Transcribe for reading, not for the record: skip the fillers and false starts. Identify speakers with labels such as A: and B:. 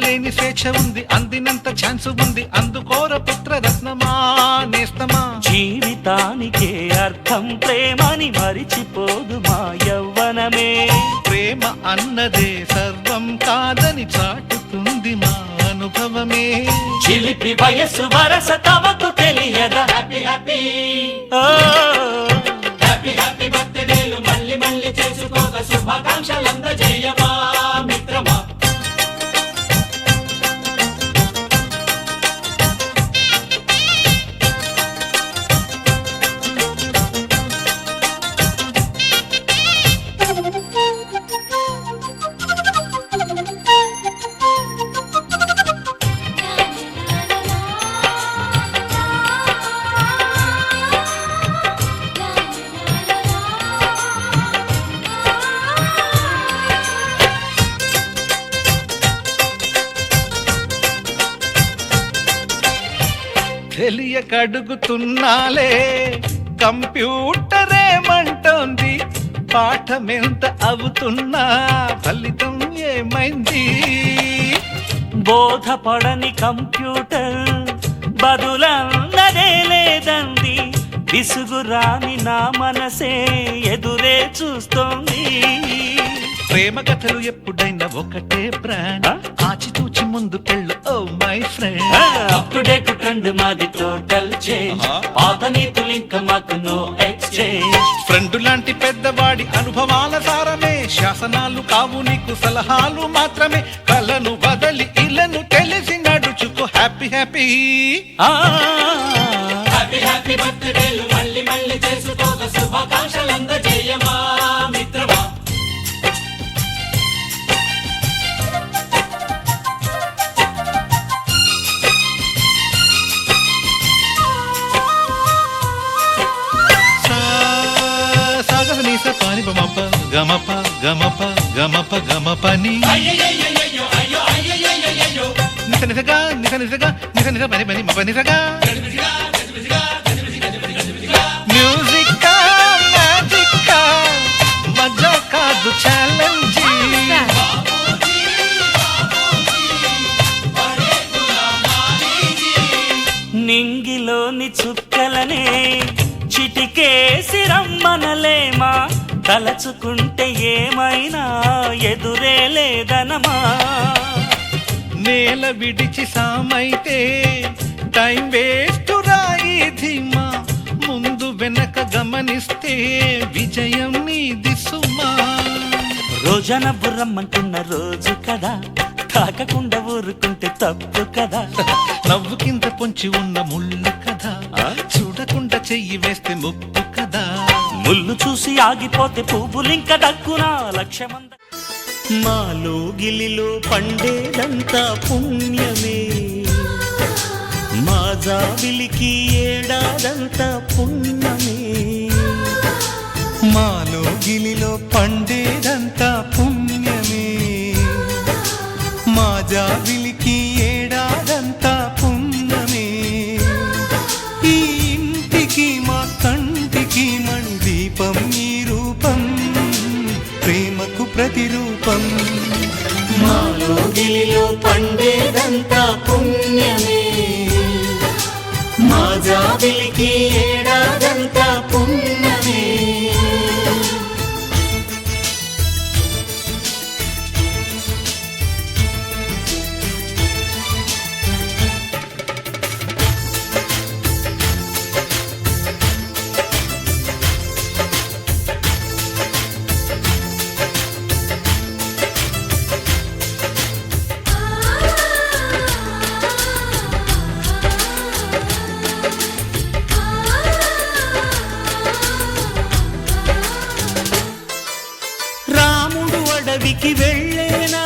A: అందులేని స్వేచ్ఛ ఉంది, అందినంత ఛాన్స్ ఉంది, అందుకోర పుత్రరత్నమా నేస్తమా.
B: జీవితానికే అర్థం ప్రేమని మరిచిపోదు మా యవ్వనమే.
A: ప్రేమ అన్నదే సర్వం కాదని చాటుతుంది మా అనుభవమే.
B: చిలిపి వయసు వరస తమకు తెలియదా. హ్యాపీ హ్యాపీ హ్యాపీ హ్యాపీ బర్త్డేలు మళ్ళీ మళ్ళీ చేసుకోక శుభాకాంక్షలందజేయమా మిత్రమా.
A: తెలియకడుగుతున్నాలే కంప్యూటరేమంటోంది, పాఠమెంత అవుతున్నా ఫలితం ఏమైంది.
B: బోధపడని కంప్యూటర్ బదులన్నదే లేదంది, విసుగురాని నా మనసే ఎదురే చూస్తోంది.
A: ప్రేమ కథలు ఎప్పుడైనా ఒకటే బ్రాండ్, ఆచితూచి ముందుకెళ్ళు oh my friend.
B: Up to date trend మాది టోటల్ చేంజ్, పాత నీతులు ఇంకా మాకు నో ఎక్స్చేంజ్.
A: ఫ్రెండ్ లాంటి పెద్దవాడి అనుభవాల సారమే, శాసనాలు కావు నీకు సలహాలు మాత్రమే. కలను వదలి ఇలను తెలిసి నడుచుకో హ్యాపీ హ్యాపీ
B: హ్యాపీ హ్యాపీ బర్త్డేలు మళ్ళీ మళ్ళీ చేసుకోక శుభాకాంక్షలందజేయమా మిత్రమా.
A: పాని పమప గమప గమప గమప గమపని నిస నిసగా నిస నిసగా నిస నిస పని పని మప నిసగా. మ్యూజిక్ మ్యాజిక్ మజా కాదు ఛాలెంజ్.
B: నింగిలోని చుక్కలనే చిటికేసి రమ్మనలేమా, తలచుకుంటే ఏమైనా ఎదురే లేదనమా.
A: నేల విడిచి సామైతే టైం వేస్ట్ రాయి ధీమా, ముందు వెనక గమనిస్తే విజయం నీది సుమా.
B: రోజన బుర్రమ్మంటున్న రోజు కదా, తాకకుండా ఊరుకుంటే తప్పు కదా.
A: నవ్వుకింత పొంచి ఉన్న ముళ్ళు కదా, చూడకుండా చెయ్యి వేస్తే ముప్పు కదా.
B: ముళ్ళు చూసి ఆగిపోతే పువ్వులింక దక్కునా లక్ష్యమంద. మాలో గిలిలో పండేదంతా పుణ్యమే, మా జాబిలికి ఏడాదంతా పుణ్యమే.
A: మాలో గిలిలో పండేదంతా పుణ్యమే, మా జాబిలికి ఏడాదంతా పుణ్యమే. ఈ ఇంటికి మా కంటికి మణి దీపం ఈ రూపం, ప్రేమకు ప్రతిరూపం.
B: మాలో గిలిలో పండేదంతా పుణ్యమే, మా జాబిలికి ఏడాదంతా పుణ్యమే. అడవికి వెళ్ళేనా